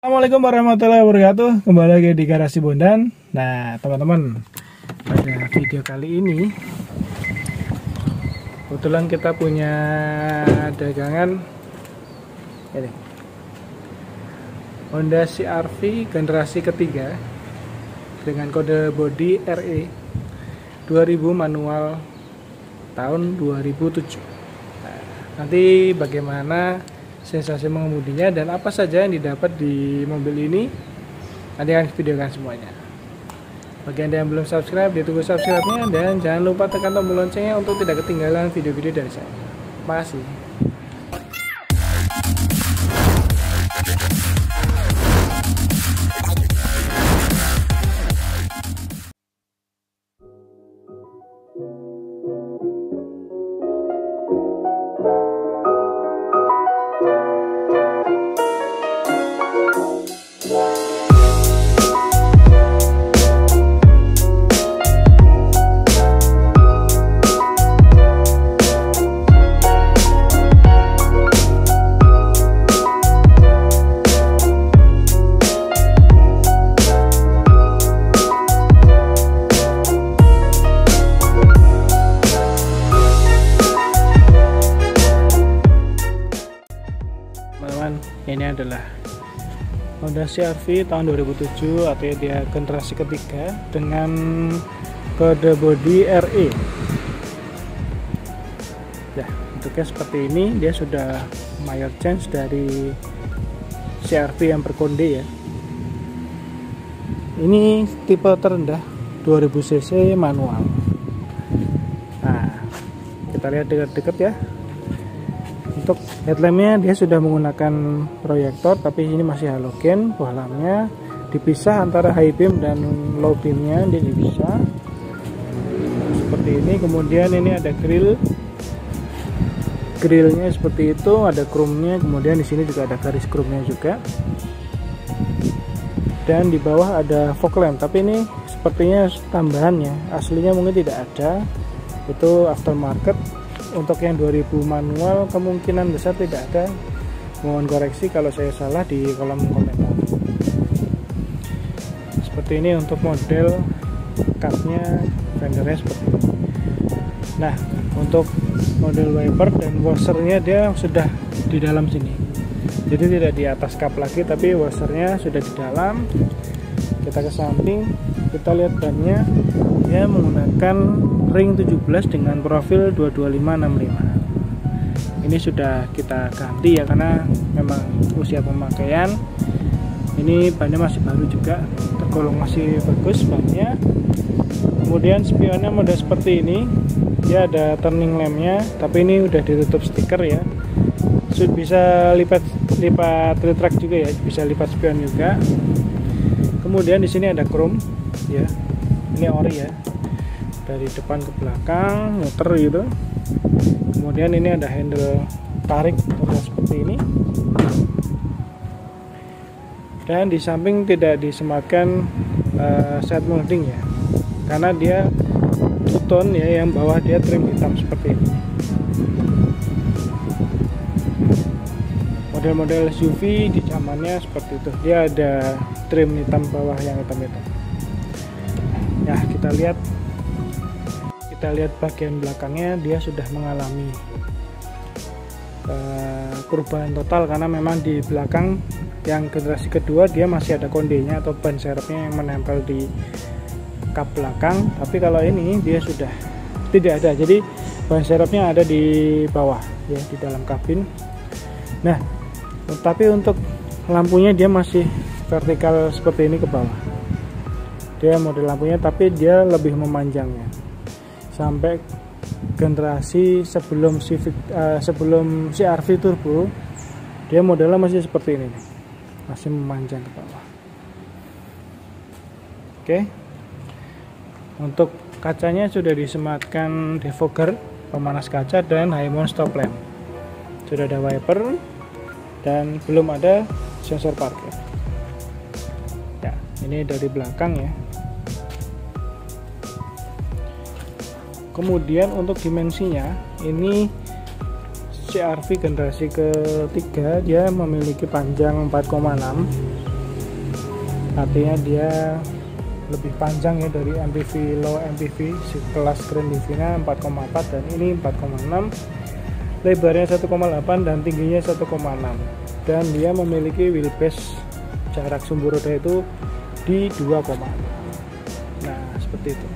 Assalamualaikum warahmatullahi wabarakatuh. Kembali lagi di Garasi Bondan. Nah teman-teman, pada video kali ini kebetulan kita punya dagangan ini Honda CR-V generasi ketiga dengan kode bodi RE 2000 manual tahun 2007. Nah, nanti bagaimana sensasi mengemudinya dan apa saja yang didapat di mobil ini, nanti akan videokan semuanya. Bagi Anda yang belum subscribe, ditunggu subscribe-nya dan jangan lupa tekan tombol loncengnya untuk tidak ketinggalan video-video dari saya. Terima kasih. Ini adalah Honda CR-V tahun 2007 atau dia generasi ketiga dengan kode bodi RE. Ya, bentuknya seperti ini. Dia sudah major change dari CR-V yang berkonde ya. Ini tipe terendah 2000 cc manual. Nah, kita lihat dekat-dekat ya. Untuk headlampnya dia sudah menggunakan proyektor, tapi ini masih halogen. Bohlamnya dipisah antara high beam dan low beamnya, dia dipisah seperti ini. Kemudian ini ada grillnya seperti itu, ada chrome-nya. Kemudian di sini juga ada garis chrome-nya juga. Dan di bawah ada fog lamp, tapi ini sepertinya tambahannya, aslinya mungkin tidak ada, itu aftermarket. Untuk yang 2000 manual kemungkinan besar tidak ada. Mohon koreksi kalau saya salah di kolom komentar. Seperti ini untuk model cupnya, fendernya seperti ini. Nah, untuk model wiper dan washernya dia sudah di dalam sini. Jadi tidak di atas cup lagi, tapi washernya sudah di dalam. Kita ke samping, kita lihat bannya. Dia menggunakan ring 17 dengan profil 22565. Ini sudah kita ganti ya, karena memang usia pemakaian. Ini bannya masih baru juga, tergolong masih bagus bannya. Kemudian spionnya model seperti ini. Dia ada turning lampnya, tapi ini udah ditutup stiker ya. Sudah bisa lipat retract juga ya, bisa lipat spion juga. Kemudian di sini ada chrome ya. Ini ori ya, dari depan ke belakang muter gitu. Kemudian ini ada handle tarik model seperti ini, dan di samping tidak disematkan side molding ya, karena dia two-tone ya, yang bawah dia trim hitam seperti ini. Model-model SUV di zamannya seperti itu, dia ada trim hitam bawah yang hitam-hitam. Nah, kita lihat bagian belakangnya, dia sudah mengalami perubahan total, karena memang di belakang yang generasi kedua dia masih ada kondenya atau ban serepnya yang menempel di kap belakang, tapi kalau ini dia sudah tidak ada. Jadi ban serepnya ada di bawah ya, di dalam kabin. Nah, tapi untuk lampunya dia masih vertikal seperti ini ke bawah. Dia model lampunya, tapi dia lebih memanjangnya sampai generasi sebelum sebelum CR-V Turbo. Dia modelnya masih seperti ini, masih memanjang ke bawah. Oke, untuk kacanya sudah disematkan defogger, pemanas kaca, dan high mount stop lamp. Sudah ada wiper dan belum ada sensor parkir. Ya, ini dari belakang ya. Kemudian untuk dimensinya, ini CR-V generasi ketiga dia memiliki panjang 4,6 artinya dia lebih panjang ya dari MPV low MPV kelas Grand Livina 4,4 dan ini 4,6, lebarnya 1,8 dan tingginya 1,6, dan dia memiliki wheelbase jarak sumbu roda itu di 2,6. Nah seperti itu.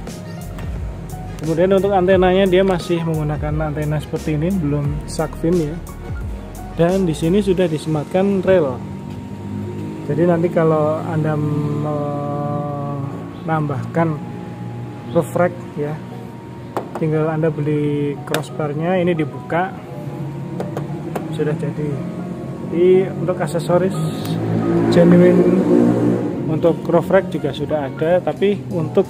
Kemudian untuk antenanya dia masih menggunakan antena seperti ini, belum shark fin ya. Dan di sini sudah disematkan rel. Jadi nanti kalau Anda menambahkan roof rack ya, tinggal Anda beli crossbarnya, ini dibuka sudah jadi. Untuk aksesoris genuine untuk roof rack juga sudah ada, tapi untuk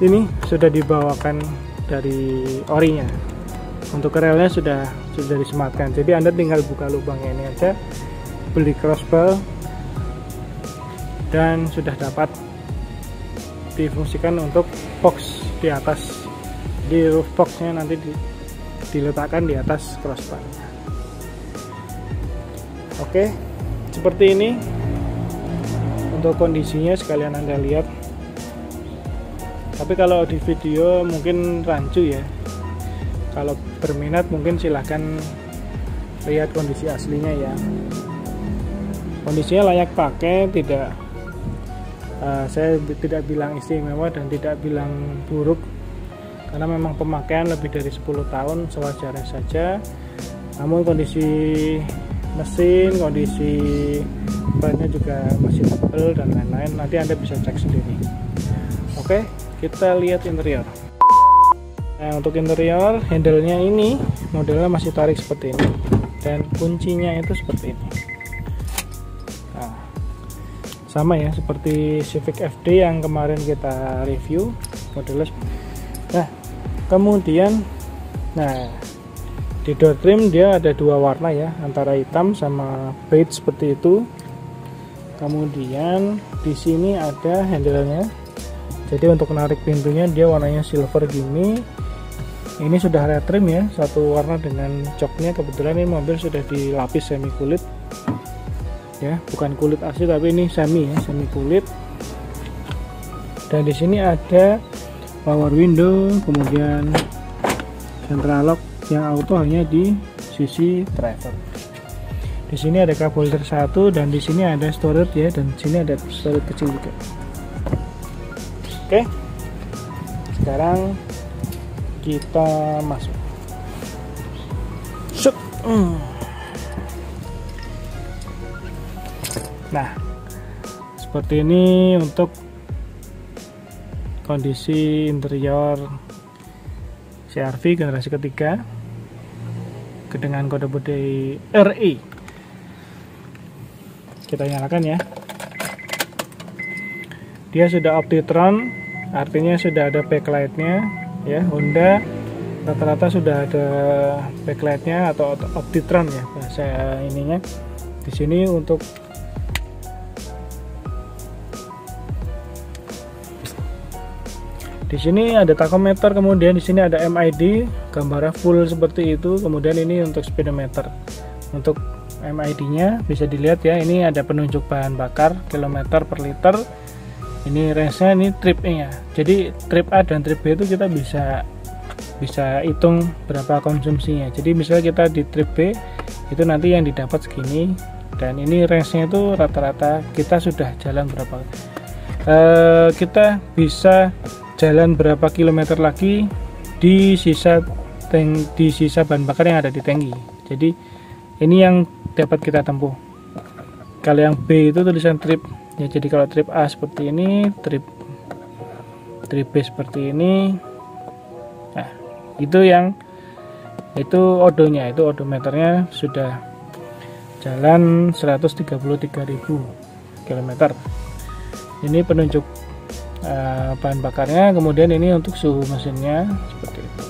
ini sudah dibawakan dari orinya. Untuk relnya sudah disematkan, jadi Anda tinggal buka lubangnya ini aja, beli crossbar, dan sudah dapat difungsikan untuk box di atas. Di roof boxnya nanti diletakkan di atas crossbar. Oke, seperti ini untuk kondisinya, sekalian Anda lihat. Tapi kalau di video mungkin rancu ya. Kalau berminat mungkin silahkan lihat kondisi aslinya ya. Kondisinya layak pakai, saya tidak bilang istimewa dan tidak bilang buruk, karena memang pemakaian lebih dari 10 tahun sewajarnya saja. Namun kondisi mesin, kondisi bannya juga masih tebal dan lain-lain, nanti Anda bisa cek sendiri. Oke, kita lihat interior. Nah, untuk interior, handle-nya ini modelnya masih tarik seperti ini, dan kuncinya itu seperti ini. Nah, sama ya seperti Civic FD yang kemarin kita review modelnya. Nah, kemudian di door trim dia ada dua warna ya, antara hitam sama beige seperti itu. Kemudian di sini ada handle-nya. Jadi untuk menarik pintunya dia warnanya silver gini. Ini sudah red trim ya, satu warna dengan joknya. Kebetulan ini mobil sudah dilapis semi kulit. Ya, bukan kulit asli tapi ini semi ya, semi kulit. Dan di sini ada power window, kemudian central lock yang auto hanya di sisi driver. Di sini ada cup holder 1 dan di sini ada storage ya, dan di sini ada storage kecil juga. Oke. Sekarang kita masuk. Shoot. Nah, seperti ini untuk kondisi interior CR-V generasi ketiga dengan kode bodi RE. Kita nyalakan ya. Dia sudah Optitron, artinya sudah ada backlightnya ya. Honda rata-rata sudah ada backlightnya atau Optitron ya bahasa ininya. Di sini untuk di sini ada tachometer, kemudian di sini ada MID, gambarnya full seperti itu. Kemudian ini untuk speedometer. Untuk MID-nya bisa dilihat ya, ini ada penunjuk bahan bakar kilometer per liter. Ini range-nya, ini trip E ya. Jadi trip A dan trip B itu kita bisa hitung berapa konsumsinya. Jadi misalnya kita di trip B itu nanti yang didapat segini, dan ini range-nya itu rata-rata kita sudah jalan berapa. Kita bisa jalan berapa kilometer lagi di sisa bahan bakar yang ada di tangki. Jadi ini yang dapat kita tempuh. Kalau yang B itu tulisan trip ya, jadi kalau trip A seperti ini, trip B seperti ini. Nah, itu odonya, itu odometernya sudah jalan 133.000 km. Ini penunjuk bahan bakarnya, kemudian ini untuk suhu mesinnya seperti itu.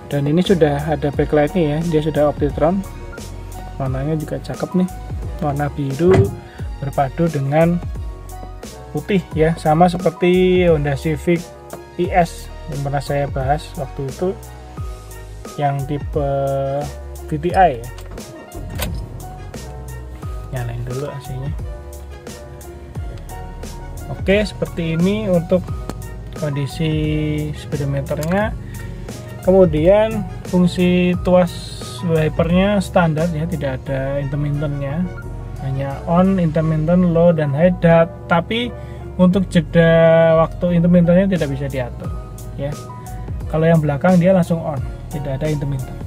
Dan ini sudah ada backlightnya ya, dia sudah Optitron, warnanya juga cakep nih, warna biru berpadu dengan putih ya, sama seperti Honda Civic IS yang pernah saya bahas waktu itu, yang tipe VTI ya. Nyalain dulu AC-nya. Oke, seperti ini untuk kondisi speedometernya. Kemudian fungsi tuas wipernya standar ya, tidak ada intermittennya, hanya on, intermittent, low, dan high. Tapi untuk jeda waktu intermittennya tidak bisa diatur ya. Kalau yang belakang dia langsung on, tidak ada intermittent.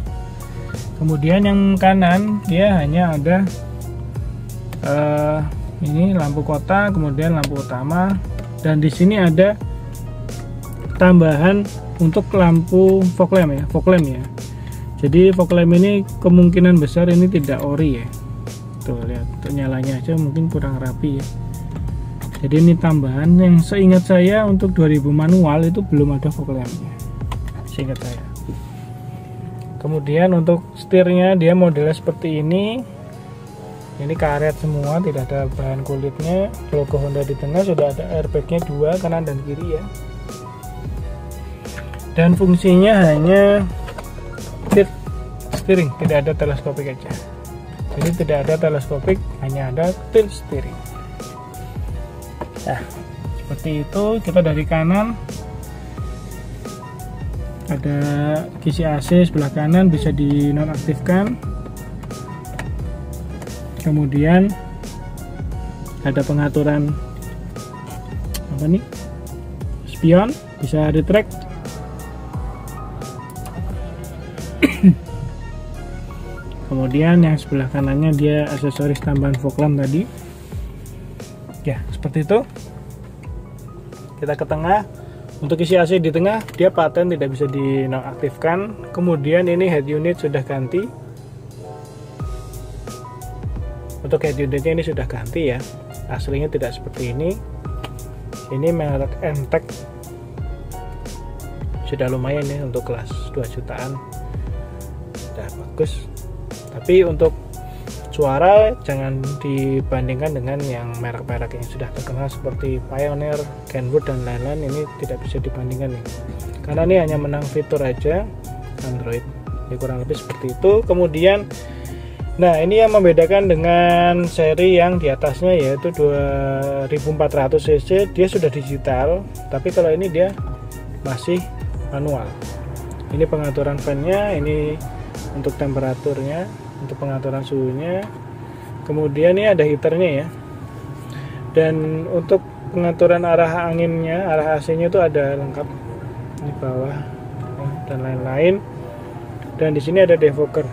Kemudian yang kanan dia hanya ada ini lampu kota, kemudian lampu utama, dan di sini ada tambahan untuk lampu fog lamp ya. Jadi fog lamp ini kemungkinan besar ini tidak ori ya. Tuh lihat, tuh nyalanya aja mungkin kurang rapi ya. Jadi ini tambahan yang seingat saya untuk 2000 manual itu belum ada fog lampnya, seingat saya. Kemudian untuk setirnya dia modelnya seperti ini. Ini karet semua, tidak ada bahan kulitnya. Logo Honda di tengah, sudah ada airbagnya 2 kanan dan kiri ya. Dan fungsinya hanya tilt steering, tidak ada teleskopik aja. Jadi tidak ada teleskopik, hanya ada tilt steering. Nah, seperti itu. Kita dari kanan ada kisi AC sebelah kanan, bisa dinonaktifkan. Kemudian ada pengaturan apa nih, spion, bisa retract. Kemudian yang sebelah kanannya dia aksesoris tambahan fog lamp tadi ya, seperti itu. Kita ke tengah. Untuk isi AC di tengah dia paten, tidak bisa dinonaktifkan. Kemudian ini head unit sudah ganti. Untuk head unitnya ini sudah ganti ya, aslinya tidak seperti ini. Ini merek Entec, sudah lumayan ya untuk kelas 2 jutaan, sudah bagus. Tapi untuk suara jangan dibandingkan dengan yang merek-merek yang sudah terkenal seperti Pioneer, Kenwood, dan lain-lain. Ini tidak bisa dibandingkan nih, karena ini hanya menang fitur aja Android ya, kurang lebih seperti itu. Kemudian nah, ini yang membedakan dengan seri yang di atasnya, yaitu 2400 cc, dia sudah digital, tapi kalau ini dia masih manual. Ini pengaturan fan-nya, ini untuk temperaturnya, untuk pengaturan suhunya. Kemudian ini ada heaternya ya. Dan untuk pengaturan arah anginnya, arah AC-nya itu ada lengkap di bawah dan lain-lain. Dan di sini ada defogger.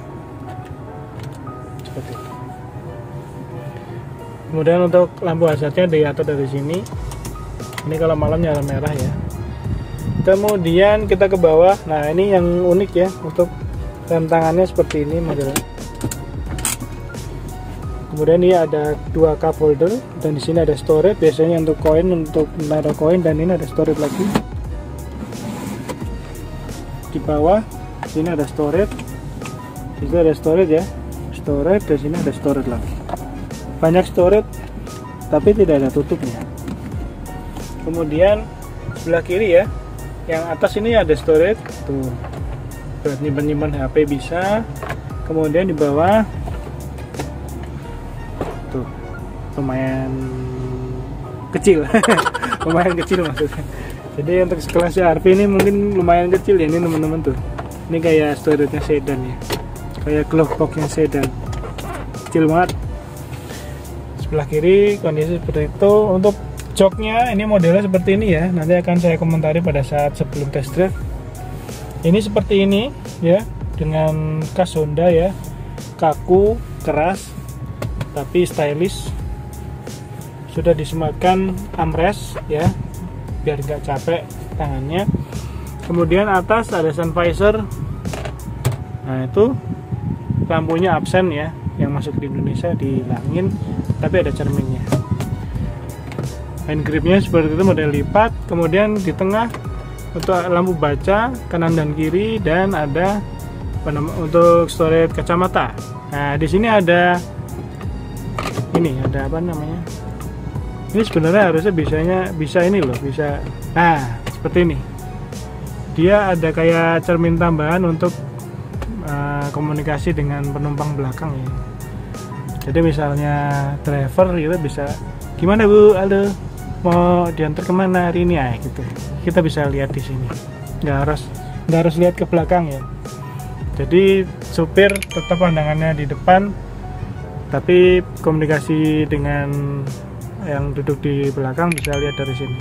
Seperti itu. Kemudian untuk lampu hazardnya diatur dari sini. Ini kalau malam nyala merah ya. Kemudian kita ke bawah. Nah, ini yang unik ya, untuk rem tangannya seperti ini modelnya. Kemudian ini ada 2 cup holder, dan di sini ada storage, biasanya untuk koin, untuk menaruh koin, dan ini ada storage lagi. Di bawah sini ada storage. Di sini ada storage ya. Storage, di sini ada storage lagi. Banyak storage tapi tidak ada tutupnya. Kemudian sebelah kiri ya, yang atas ini ada storage tuh, buat nyimpan HP bisa. Kemudian di bawah tuh lumayan kecil. Lumayan kecil maksudnya. Jadi untuk sekelas CR-V ini mungkin lumayan kecil ya ini teman-teman tuh. Ini kayak storage-nya sedan ya, kayak glove box-nya sedan, kecil banget. Sebelah kiri kondisi seperti itu. Untuk joknya ini modelnya seperti ini ya, nanti akan saya komentari pada saat sebelum test drive. Ini seperti ini ya, dengan khas Honda ya, kaku, keras, tapi stylish. Sudah disematkan armrest ya, biar nggak capek tangannya. Kemudian atas ada sun visor. Nah itu lampunya absen ya, yang masuk di Indonesia dihilangin, tapi ada cerminnya. Hand gripnya seperti itu, model lipat. Kemudian di tengah untuk lampu baca kanan dan kiri, dan ada untuk storage kacamata. Nah di sini ada ini, ada apa namanya? Ini sebenarnya harusnya bisa ini loh, bisa. Nah seperti ini. Dia ada kayak cermin tambahan untuk komunikasi dengan penumpang belakang ya. Jadi misalnya driver gitu bisa, gimana Bu, halo, mau diantar kemana hari ini ya gitu. Kita bisa lihat di sini, nggak harus lihat ke belakang ya. Jadi supir tetap pandangannya di depan, tapi komunikasi dengan yang duduk di belakang bisa lihat dari sini.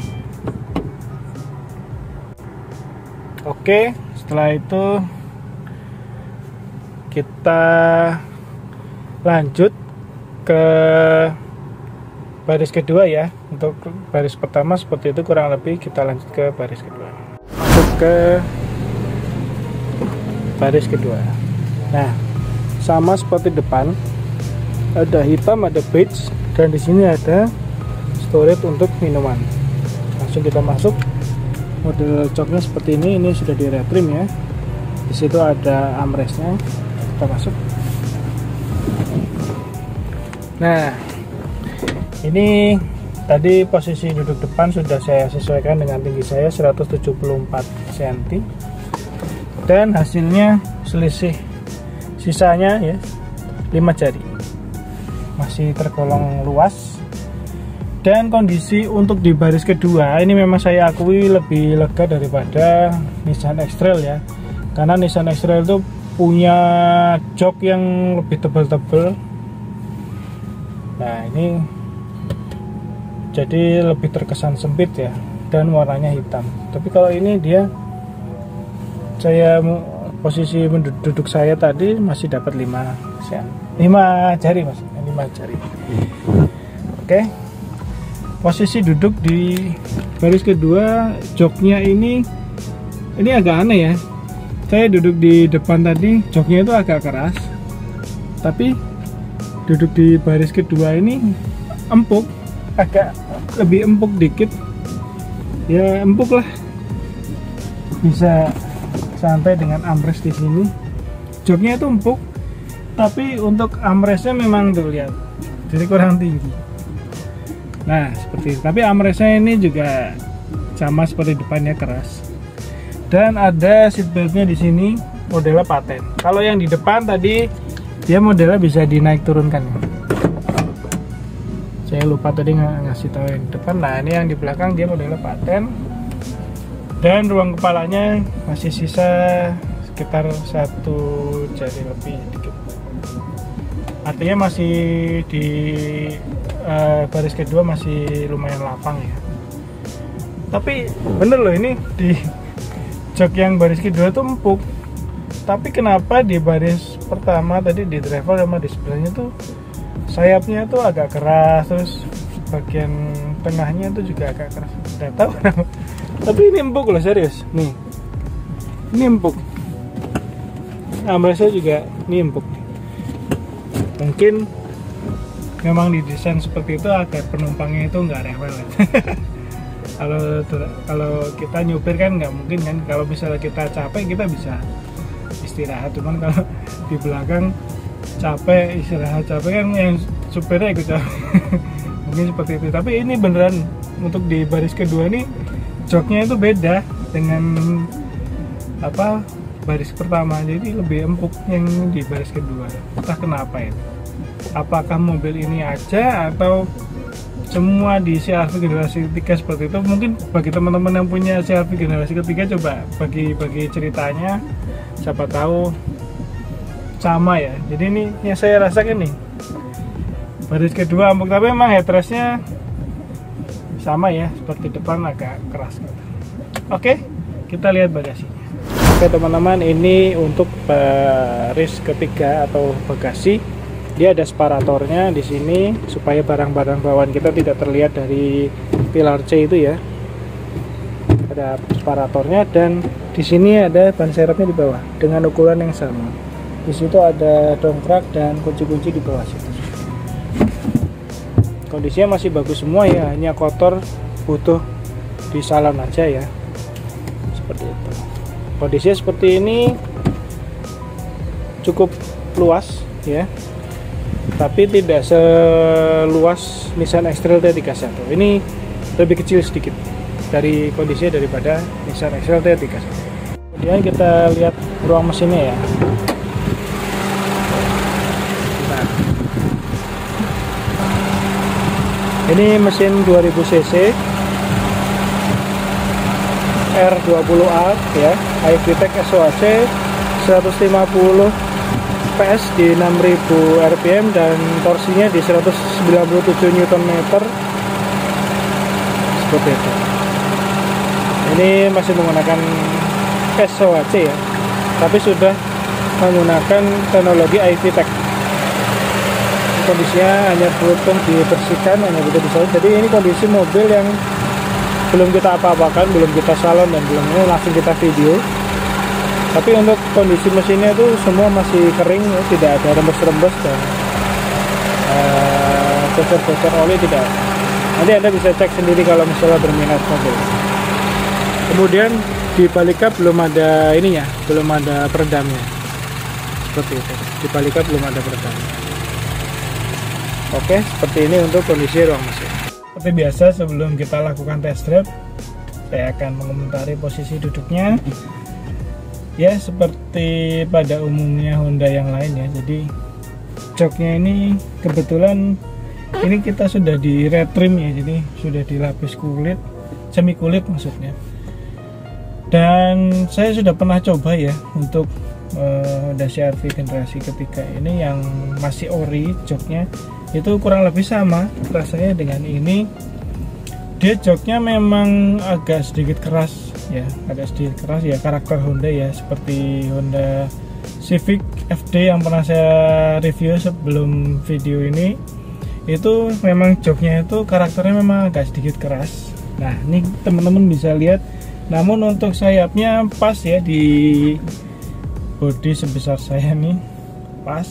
Oke, setelah itu kita lanjut ke baris kedua ya. Untuk baris pertama seperti itu, kurang lebih kita lanjut ke baris kedua. Masuk ke baris kedua. Nah, sama seperti depan, ada hitam, ada beige, dan di sini ada storage untuk minuman. Langsung kita masuk. Model joknya seperti ini sudah di retrim ya. Di situ ada armrestnya. Kita masuk. Nah, ini tadi posisi duduk depan sudah saya sesuaikan dengan tinggi saya 174 cm, dan hasilnya selisih sisanya ya 5 jari, masih tergolong luas. Dan kondisi untuk di baris kedua ini memang saya akui lebih lega daripada Nissan X-Trail ya, karena Nissan X-Trail itu punya jok yang lebih tebal-tebal. Nah, ini jadi lebih terkesan sempit ya, dan warnanya hitam. Tapi kalau ini dia, posisi duduk saya tadi masih dapat 5 jari maksudnya, 5 jari. Oke. Posisi duduk di baris kedua, joknya ini agak aneh ya. Saya duduk di depan tadi, joknya itu agak keras, tapi duduk di baris kedua ini empuk, agak lebih empuk dikit ya, empuk lah, bisa sampai dengan armrest di sini. Joknya itu empuk, tapi untuk armrestnya memang tuh lihat, jadi kurang tinggi. Nah seperti itu. Tapi armrestnya ini juga sama seperti depannya, keras, dan ada seatbeltnya di sini, modelnya paten. Kalau yang di depan tadi dia modelnya bisa dinaik turunkan. Saya lupa tadi ngasih tahu yang di depan. Nah, ini yang di belakang dia modelnya paten, dan ruang kepalanya masih sisa sekitar 1 jari lebih dikit. Artinya masih di baris kedua masih lumayan lapang ya. Tapi bener loh, ini di jok yang baris kedua tuh empuk, tapi kenapa di baris pertama tadi di driver sama di sebelahnya tuh sayapnya tuh agak keras, terus bagian tengahnya tuh juga agak keras. Tidak tahu kenapa. Tapi ini empuk loh, serius. Nih, ini empuk. Armrestnya juga ini empuk. Mungkin memang didesain seperti itu agar penumpangnya itu nggak rewel. Kalau kita nyupir kan nggak mungkin kan, kalau misalnya kita capek kita bisa istirahat, cuman kalau di belakang capek, istirahat capek kan yang supirnya ikut capek. Mungkin seperti itu. Tapi ini beneran untuk di baris kedua nih, joknya itu beda dengan baris pertama, jadi lebih empuk yang di baris kedua. Entah kenapa ya, apakah mobil ini aja atau semua di CR-V generasi ketiga seperti itu. Mungkin bagi teman-teman yang punya CR-V generasi ketiga, coba bagi ceritanya, siapa tahu sama ya. Jadi ini yang saya rasakan nih, baris kedua empuk, tapi memang headrestnya sama ya, seperti depan agak keras gitu. Oke, kita lihat bagasinya. Oke teman-teman, ini untuk baris ketiga atau bagasi, dia ada separatornya di sini supaya barang-barang bawaan kita tidak terlihat dari pilar C itu ya. Ada separatornya, dan di sini ada ban serepnya di bawah dengan ukuran yang sama. Di situ ada dongkrak dan kunci-kunci di bawah situ. Kondisinya masih bagus semua ya, hanya kotor, butuh di salon aja ya. Seperti itu. Kondisinya seperti ini, cukup luas ya, tapi tidak seluas Nissan X-Trail T31. Ini lebih kecil sedikit dari kondisinya daripada Nissan X-Trail T31. Kemudian kita lihat ruang mesinnya ya. Nah, ini mesin 2000 cc R20A ya, iVTEC SOHC 150 PS di 6000 rpm dan torsinya di 197 Nm seperti itu. Ini masih menggunakan SOHC ya, tapi sudah menggunakan teknologi iVTEC. Kondisinya hanya butuh dibersihkan, hanya butuh disalon. Jadi ini kondisi mobil yang belum kita apa-apakan, belum kita salon dan belum ini langsung kita video. Tapi untuk kondisi mesinnya itu semua masih kering ya, tidak ada rembes-rembes dan bocor-bocor oli tidak ada. Nanti Anda bisa cek sendiri kalau misalnya berminat mobil. Kemudian di balik kap belum ada ininya, belum ada peredamnya. Seperti itu. Di balik kap belum ada peredamnya. Oke, seperti ini untuk kondisi ruang mesin. Seperti biasa sebelum kita lakukan test drive, saya akan mengomentari posisi duduknya. Ya, seperti pada umumnya Honda yang lain ya. Jadi joknya ini kebetulan ini kita sudah di retrim ya, jadi sudah dilapis kulit, semi kulit maksudnya. Dan saya sudah pernah coba ya untuk Honda CR-V generasi ketiga ini yang masih ori joknya, itu kurang lebih sama rasanya dengan ini. Dia joknya memang agak sedikit keras ya, agak sedikit keras ya, karakter Honda ya, seperti Honda Civic FD yang pernah saya review sebelum video ini. Itu memang joknya itu karakternya memang agak sedikit keras. Nah, ini teman-teman bisa lihat. Namun untuk sayapnya pas ya, di bodi sebesar saya nih pas.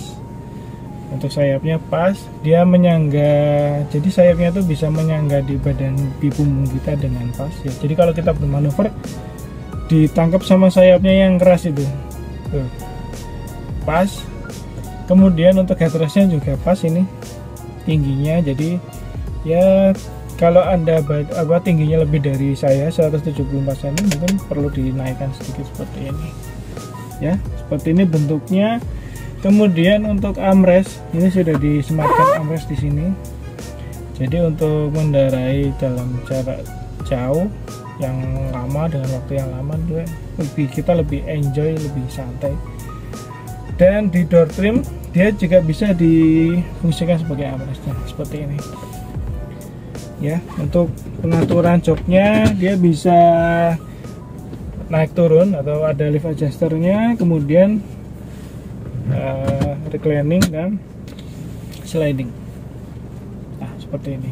Untuk sayapnya pas, dia menyangga, jadi sayapnya itu bisa menyangga di badan di punggung kita dengan pas ya. Jadi kalau kita bermanuver ditangkap sama sayapnya yang keras itu tuh, pas. Kemudian untuk headrestnya juga pas ini tingginya. Jadi ya kalau Anda tingginya lebih dari saya 174 cm, mungkin perlu dinaikkan sedikit seperti ini ya, seperti ini bentuknya. Kemudian untuk armrest ini sudah disematkan armrest di sini. Jadi untuk mengendarai dalam jarak jauh yang lama dengan waktu yang lama juga kita lebih enjoy, lebih santai. Dan di door trim dia juga bisa difungsikan sebagai armrestnya seperti ini. Ya, untuk pengaturan joknya dia bisa naik turun atau ada lift adjusternya, kemudian reclining dan sliding. Nah, seperti ini.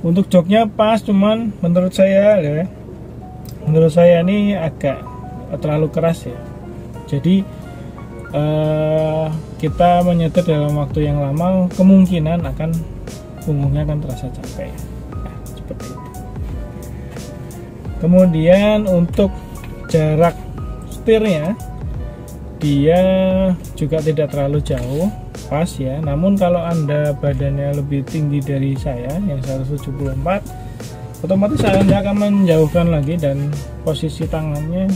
Untuk joknya pas, cuman menurut saya ini agak terlalu keras ya. Jadi kita menyetir dalam waktu yang lama, kemungkinan akan punggungnya akan terasa capek. Nah, seperti itu. Kemudian untuk jarak setirnya dia juga tidak terlalu jauh, pas ya. Namun kalau Anda badannya lebih tinggi dari saya yang 174, otomatis Anda akan menjauhkan lagi dan posisi tangannya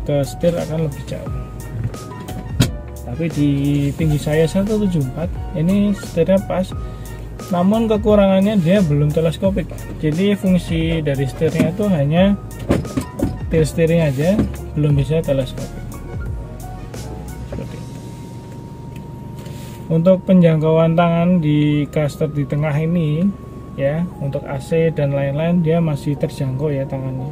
ke setir akan lebih jauh. Tapi di tinggi saya 174, ini setirnya pas. Namun kekurangannya dia belum teleskopik. Jadi fungsi dari setirnya itu hanya tilt steering aja, belum bisa teleskopik. Untuk penjangkauan tangan di caster di tengah ini ya, untuk AC dan lain-lain dia masih terjangkau ya tangannya.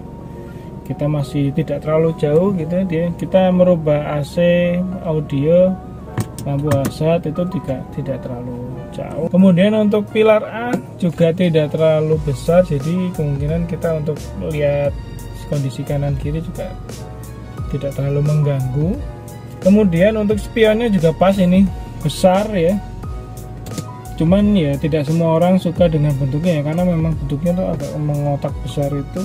Kita masih tidak terlalu jauh gitu dia. Kita merubah AC, audio, lampu hazard itu tidak terlalu jauh. Kemudian untuk pilar A juga tidak terlalu besar, jadi kemungkinan kita untuk lihat kondisi kanan kiri juga tidak terlalu mengganggu. Kemudian untuk spionnya juga pas, ini besar ya, cuman ya tidak semua orang suka dengan bentuknya ya, karena memang bentuknya tuh agak mengotak besar itu.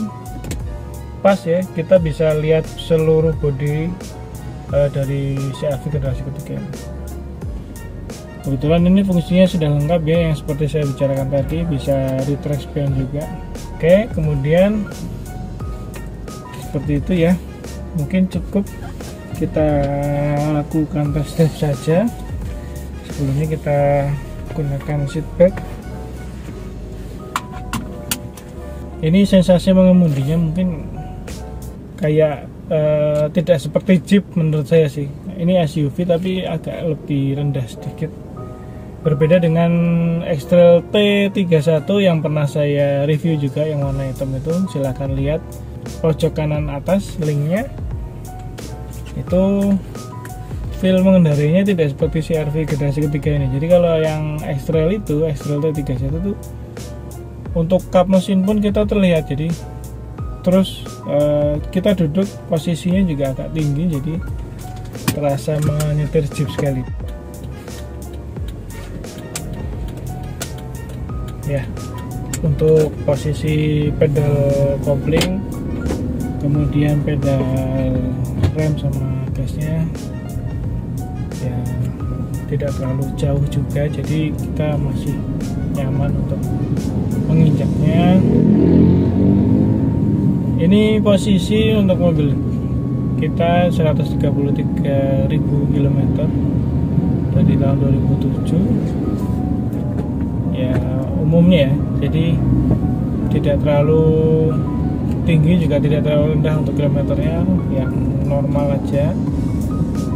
Pas ya, kita bisa lihat seluruh bodi dari CR-V generasi ketiga. Kebetulan ini fungsinya sudah lengkap ya, yang seperti saya bicarakan tadi, bisa retract spion juga. Oke, kemudian seperti itu ya, mungkin cukup kita lakukan test drive saja. Sebelumnya kita gunakan seatbelt. Ini sensasi mengemudinya mungkin kayak tidak seperti Jeep menurut saya sih. Ini SUV tapi agak lebih rendah sedikit. Berbeda dengan X-Trail T31 yang pernah saya review juga, yang warna hitam itu. Silahkan lihat pojok kanan atas linknya. Itu feel mengendarinya tidak seperti CR-V generasi ketiga ini. Jadi kalau yang X-Trail itu, X-Trail T31 itu untuk kap mesin pun kita terlihat. Jadi terus kita duduk posisinya juga agak tinggi, jadi terasa menyetir Jeep sekali. Ya, untuk posisi pedal kopling, kemudian pedal rem sama gasnya ya tidak terlalu jauh juga, jadi kita masih nyaman untuk menginjaknya. Ini posisi untuk mobil kita 133.000 km dari tahun 2007 ya, umumnya ya. Jadi tidak terlalu tinggi juga tidak terlalu rendah untuk kilometernya, yang normal aja.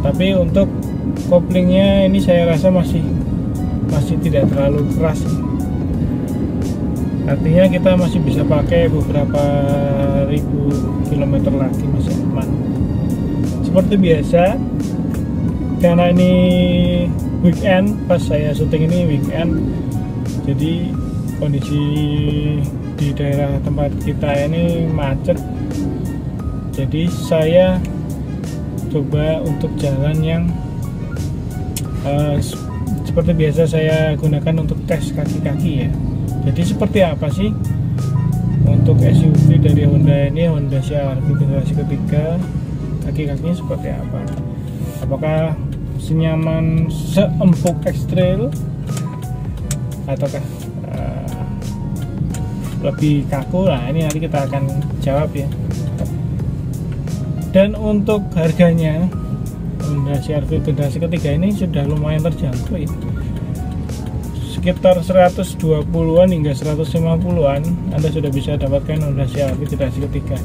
Tapi untuk koplingnya ini saya rasa masih tidak terlalu keras. Artinya kita masih bisa pakai beberapa ribu kilometer lagi, masih aman. Seperti biasa, karena ini weekend, pas saya syuting ini weekend, jadi kondisi di daerah tempat kita ini macet. Jadi saya coba untuk jalan yang seperti biasa saya gunakan untuk tes kaki-kaki ya. Jadi seperti apa sih untuk SUV dari Honda ini, Honda CR-V generasi ketiga, kaki-kakinya seperti apa? Apakah senyaman seempuk X-Trail ataukah lebih kaku? Nah, ini nanti kita akan jawab ya. Dan untuk harganya, Honda CR-V generasi ketiga ini sudah lumayan terjangkau ya. Sekitar 120-an hingga 150-an Anda sudah bisa dapatkan Honda CR-V generasi ketiga.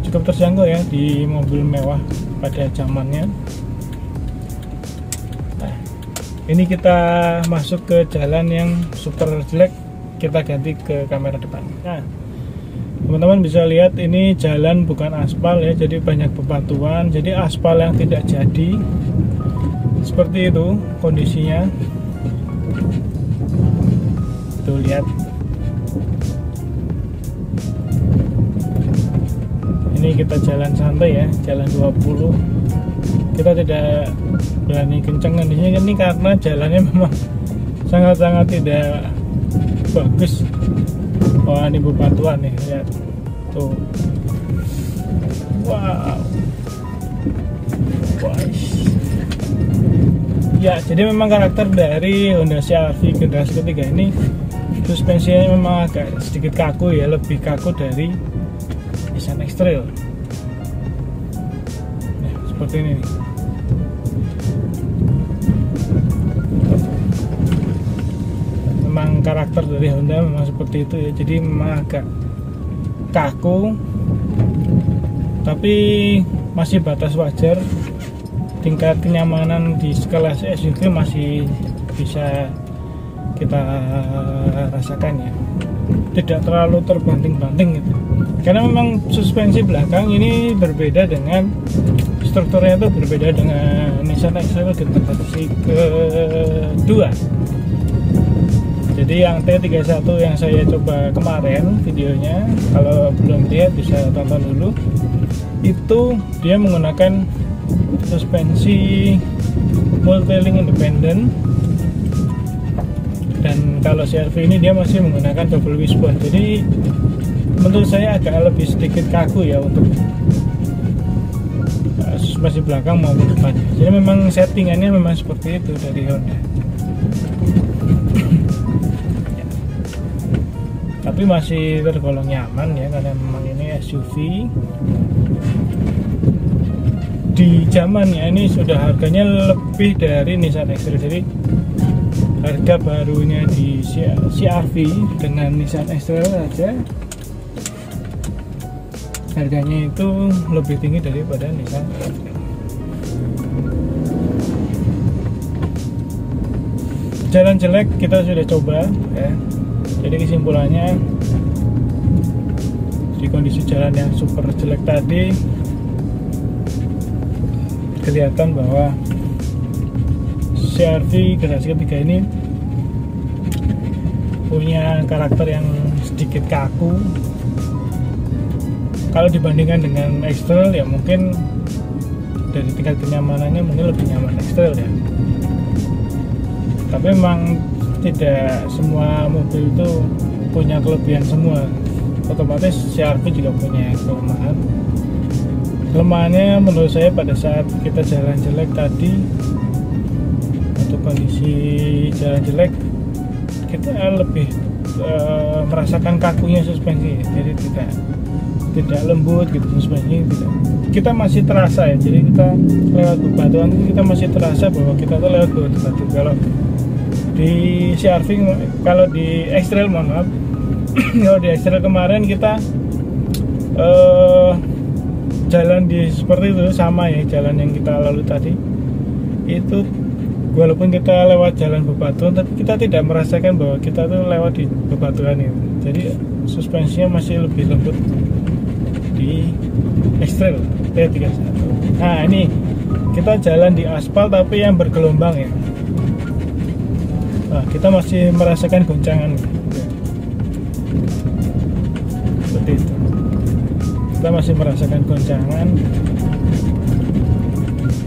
Cukup terjangkau ya di mobil mewah pada zamannya. Nah, ini kita masuk ke jalan yang super jelek, kita ganti ke kamera depan. Nah, teman-teman bisa lihat ini jalan bukan aspal ya, jadi banyak bebatuan, jadi aspal yang tidak jadi. Seperti itu kondisinya. Tuh lihat, ini kita jalan santai ya, jalan 20. Kita tidak berani kenceng ini karena jalannya memang sangat-sangat tidak bagus. Wah, ini bebatuan nih, lihat tuh. Wow. Ya, jadi memang karakter dari Honda CR-V generasi ketiga ini suspensinya memang agak sedikit kaku ya, lebih kaku dari Nissan X-Trail. Nah, seperti ini nih. Memang karakter dari Honda memang seperti itu ya, jadi memang agak kaku, tapi masih batas wajar. Tingkat kenyamanan di sekelas SUV masih bisa kita rasakan ya, tidak terlalu terbanting-banting gitu. Karena memang suspensi belakang ini berbeda dengan strukturnya, itu berbeda dengan Nissan X-Trail generasi kedua. Jadi yang T31 yang saya coba kemarin videonya, kalau belum lihat bisa tonton dulu. Itu dia menggunakan suspensi multi-link independen, dan kalau CR-V ini dia masih menggunakan double wishbone. Jadi menurut saya agak lebih sedikit kaku ya untuk suspensi belakang maupun depannya. Jadi memang settingannya memang seperti itu dari Honda. Ya. Tapi masih tergolong nyaman ya, karena memang ini SUV. Di zamannya ini sudah harganya lebih dari Nissan X-Trail. Jadi harga barunya di CR-V dengan Nissan X-Trail saja harganya itu lebih tinggi daripada Nissan X-Trail. Jalan jelek kita sudah coba ya. Jadi kesimpulannya, di kondisi jalan yang super jelek tadi kelihatan bahwa CR-V generasi ketiga ini punya karakter yang sedikit kaku. Kalau dibandingkan dengan X-Trail ya mungkin dari tingkat kenyamanannya mungkin lebih nyaman X-Trail ya. Tapi memang tidak semua mobil itu punya kelebihan semua. Otomatis CR-V juga punya kelemahan. Kelemahannya menurut saya pada saat kita jalan jelek tadi, untuk kondisi jalan jelek kita lebih merasakan kakunya suspensi. Jadi tidak lembut gitu suspensi, tidak. Kita masih terasa ya. Jadi kita lewat bebatuan kita masih terasa bahwa kita tuh lewat bebatuan. Kalau di CR-V, kalau di X-Trail mohon maaf, kalau di X-Trail kemarin kita jalan di seperti itu sama ya, jalan yang kita lalu tadi itu walaupun kita lewat jalan bebatuan tapi kita tidak merasakan bahwa kita tuh lewat di bebatuan itu. Jadi suspensinya masih lebih lembut di X-Trail T31. Nah ini kita jalan di aspal tapi yang bergelombang ya. Nah, kita masih merasakan goncangan seperti itu. Kita masih merasakan goncangan,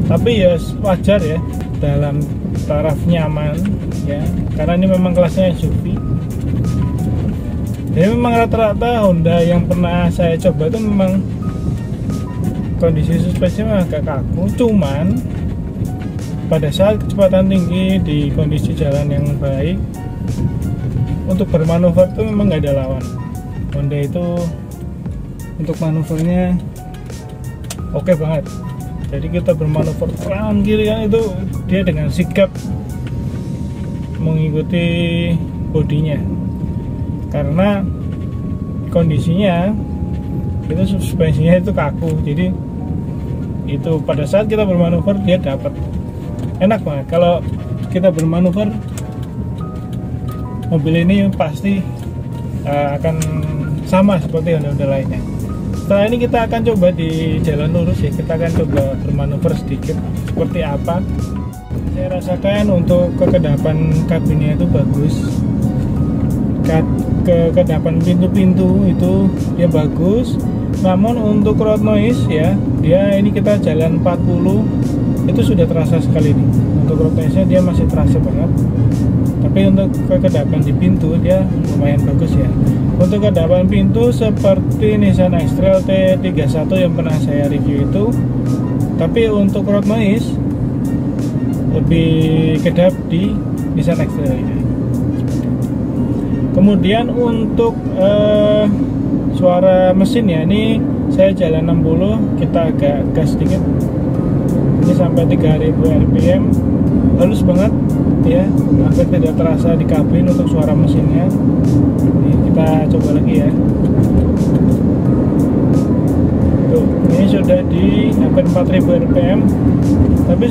tapi ya wajar ya dalam taraf nyaman ya, karena ini memang kelasnya SUV. Jadi memang rata-rata Honda yang pernah saya coba itu memang kondisi suspensinya agak kaku, cuman pada saat kecepatan tinggi di kondisi jalan yang baik untuk bermanuver itu memang nggak ada lawan. Honda itu untuk manuvernya oke banget. Jadi kita bermanuver kanan kiri kan itu dia dengan sigap mengikuti bodinya, karena kondisinya itu suspensinya itu kaku. Jadi itu pada saat kita bermanuver dia dapat enak banget. Kalau kita bermanuver mobil ini pasti akan sama seperti Honda lainnya. Setelah ini kita akan coba di jalan lurus ya, kita akan coba bermanuver sedikit seperti apa. Saya rasakan untuk kekedapan kabinnya itu bagus, kekedapan pintu-pintu itu dia bagus. Namun untuk road noise ya, dia ini kita jalan 40 itu sudah terasa sekali nih. Untuk road noise-nya dia masih terasa banget. Tapi untuk kekedapan di pintu dia lumayan bagus ya. Untuk kekedapan pintu seperti Nissan X-Trail T31 yang pernah saya review itu. Tapi untuk road noise lebih kedap di Nissan X-Trail ini. Kemudian untuk suara mesin ya, ini saya jalan 60, kita agak gas sedikit. Ini sampai 3000 rpm, halus banget ya, hampir tidak terasa di kabin untuk suara mesinnya. Ini kita coba lagi ya. Tuh, ini sudah di hampir 4000 rpm, tapi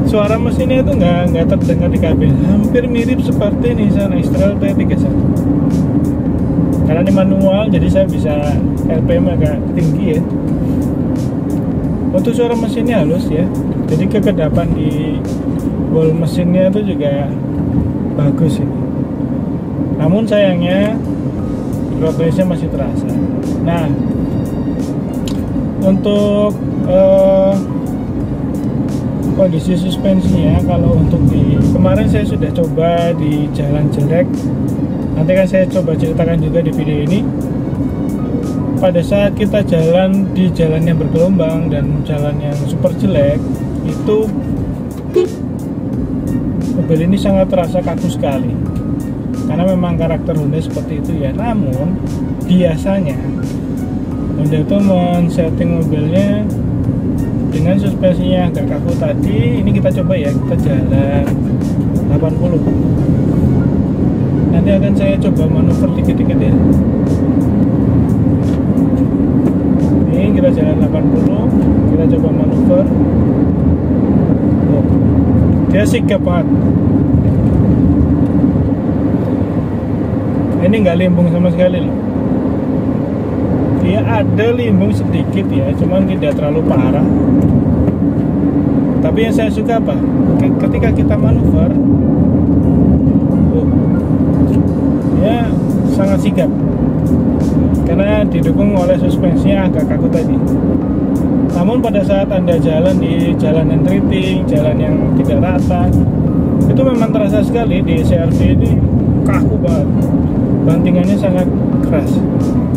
suara mesinnya itu nggak terdengar di kabin, hampir mirip seperti Nissan X-Trail T31. Karena ini manual, jadi saya bisa RPM agak tinggi ya. Untuk suara mesinnya halus ya, jadi kekedapan di bol mesinnya itu juga bagus ini. Namun sayangnya road noise-nya masih terasa. Nah, untuk kondisi suspensinya, kalau untuk di kemarin saya sudah coba di jalan jelek, nanti kan saya coba ceritakan juga di video ini. Pada saat kita jalan di jalan yang bergelombang dan jalan yang super jelek, itu mobil ini sangat terasa kaku sekali, karena memang karakter Honda seperti itu ya. Namun biasanya Honda itu men-setting mobilnya dengan suspensinya agak kaku tadi. Ini kita coba ya, kita jalan 80. Nanti akan saya coba manuver dikit-dikit ya. Ini sigap banget. Ini nggak limbung sama sekali loh. Dia ada limbung sedikit ya, cuman tidak terlalu parah. Tapi yang saya suka apa? Ketika kita manuver, ya sangat sigap. Karena didukung oleh suspensinya agak kaku tadi. Namun pada saat Anda jalan di jalan yang keriting, jalan yang tidak rata, itu memang terasa sekali di CR-V ini kaku banget. Bantingannya sangat keras.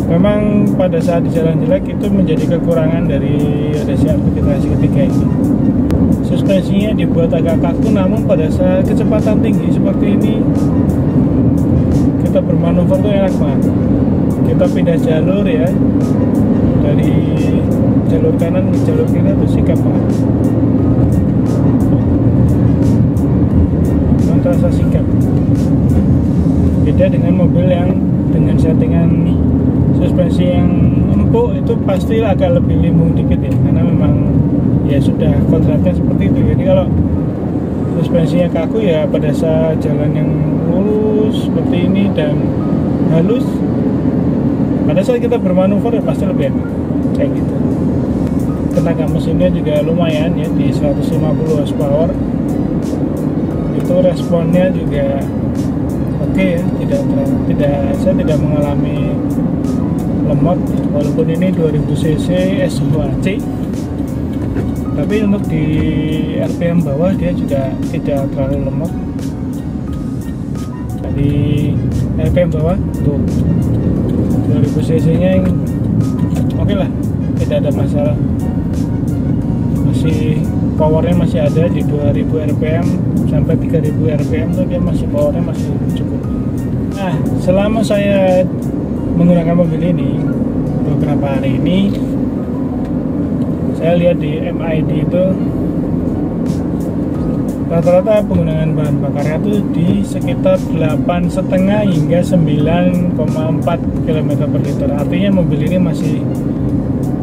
Memang pada saat di jalan jelek itu menjadi kekurangan dari CR-V generasi ketiga ini. Suspensinya dibuat agak kaku, namun pada saat kecepatan tinggi seperti ini kita bermanuver tuh enak banget. Kita pindah jalur ya, dari jalur kanan ke jalur kiri itu sikap banget. Memang terasa sikap. Beda dengan mobil yang dengan settingan suspensi yang empuk, itu pasti agak lebih limbung dikit ya, karena memang ya sudah kontraknya seperti itu. Jadi kalau suspensinya kaku ya pada saat jalan yang lurus seperti ini dan halus, pada saat kita bermanuver ya pasti lebih enak kayak gitu. Tenaga mesinnya juga lumayan ya, di 150 horsepower. Itu responnya juga oke ya, saya tidak mengalami lemot walaupun ini 2000 cc SHC. Tapi untuk di RPM bawah dia juga tidak terlalu lemot. Di RPM bawah tuh 2000 cc nya yang oke lah, tidak ada masalah. Masih powernya masih ada di 2000 RPM sampai 3000 RPM tuh dia masih powernya masih cukup. Nah, selama saya menggunakan mobil ini beberapa hari ini, saya lihat di MID itu rata-rata penggunaan bahan bakarnya itu di sekitar 8,5 hingga 9,4 km per liter. Artinya mobil ini masih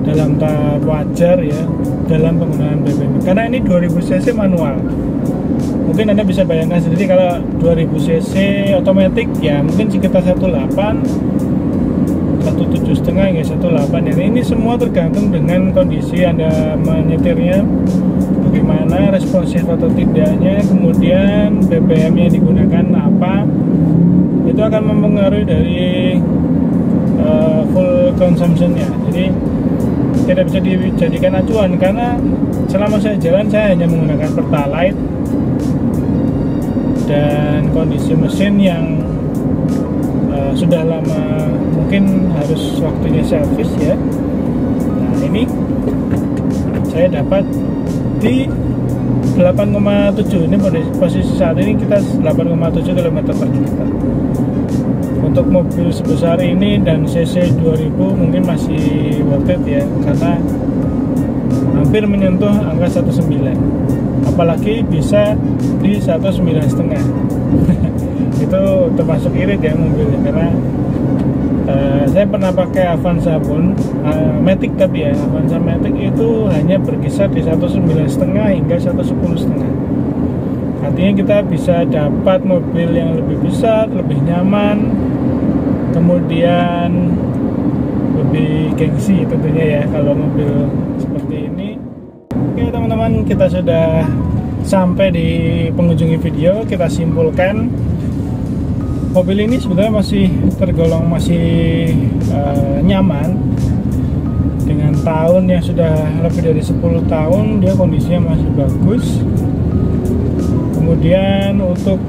dalam tahap wajar ya dalam penggunaan BBM. Karena ini 2000 cc manual. Mungkin Anda bisa bayangkan sendiri kalau 2000 cc otomatis ya mungkin sekitar 1,7,5 hingga 1,8 ya. Ini semua tergantung dengan kondisi Anda menyetirnya, bagaimana responsif atau tidaknya, kemudian BBM yang digunakan apa, itu akan mempengaruhi dari full consumption-nya. Jadi tidak bisa dijadikan acuan, karena selama saya jalan saya hanya menggunakan Pertalite dan kondisi mesin yang sudah lama, mungkin harus waktunya servis ya. Nah ini saya dapat di 8,7. Ini posisi saat ini kita 8,7 km per liter. Untuk mobil sebesar ini dan cc 2000 mungkin masih worth it ya, karena hampir menyentuh angka 19. Apalagi bisa di 19,5. Itu termasuk irit ya mobilnya, karena saya pernah pakai Avanza pun Matic, tapi ya Avanza Matic itu hanya berkisar di 19,5 hingga 110,5. Artinya kita bisa dapat mobil yang lebih besar, lebih nyaman, kemudian lebih gengsi tentunya ya kalau mobil seperti ini. Oke teman-teman, kita sudah sampai di penghujung video. Kita simpulkan, mobil ini sebenarnya masih tergolong nyaman. Dengan tahun yang sudah lebih dari 10 tahun, dia kondisinya masih bagus. Kemudian untuk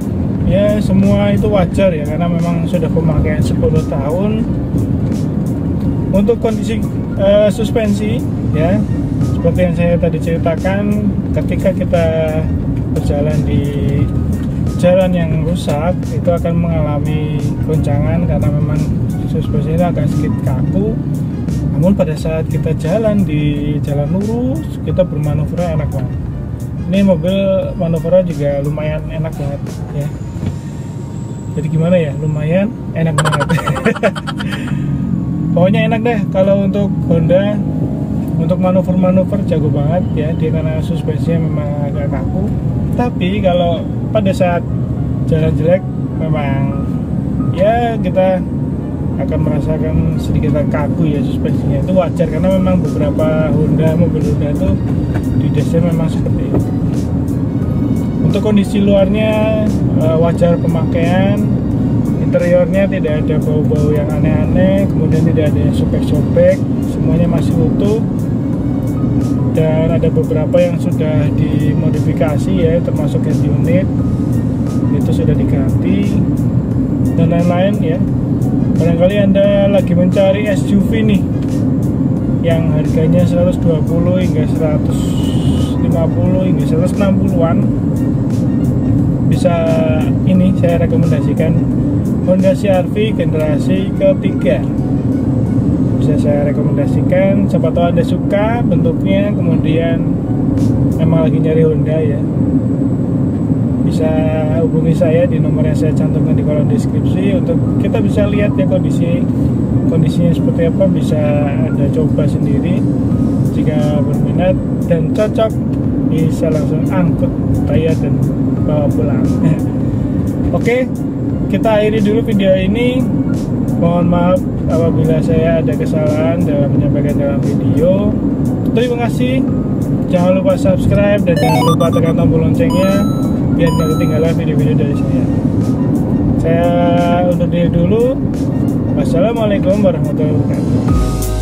ya semua itu wajar ya, karena memang sudah pemakaian 10 tahun. Untuk kondisi suspensi ya, seperti yang saya tadi ceritakan, ketika kita berjalan di jalan yang rusak itu akan mengalami goncangan karena memang suspensinya agak sedikit kaku. Namun pada saat kita jalan di jalan lurus, kita bermanuvernya enak banget. Ini mobil manuvernya juga lumayan enak banget ya. Jadi gimana ya, lumayan enak banget. Pokoknya enak deh kalau untuk Honda Untuk manuver-manuver jago banget ya dia, karena suspensinya memang agak kaku. Tapi kalau pada saat jalan jelek memang ya kita akan merasakan sedikit kaku ya suspensinya. Itu wajar karena memang beberapa mobil Honda itu di desain memang seperti itu. Untuk kondisi luarnya wajar pemakaian, interiornya tidak ada bau-bau yang aneh-aneh, kemudian tidak ada yang sobek-sobek, semuanya masih utuh. Dan ada beberapa yang sudah dimodifikasi ya, termasuk head unit itu sudah diganti dan lain-lain ya. Barangkali Anda lagi mencari SUV nih yang harganya 120 hingga 150 hingga 160-an, bisa ini saya rekomendasikan Honda CR-V generasi ketiga. Bisa saya rekomendasikan, siapa tahu Anda suka bentuknya, kemudian memang lagi nyari Honda ya, bisa hubungi saya di nomor yang saya cantumkan di kolom deskripsi untuk kita bisa lihat ya kondisinya seperti apa, bisa Anda coba sendiri. Jika berminat dan cocok bisa langsung angkut tayar dan bawa pulang. Oke, kita akhiri dulu video ini. Mohon maaf apabila saya ada kesalahan dalam menyampaikan dalam video. Terima kasih. Jangan lupa subscribe dan jangan lupa tekan tombol loncengnya biar nggak ketinggalan video-video dari saya. Saya undur diri dulu. Wassalamualaikum warahmatullahi wabarakatuh.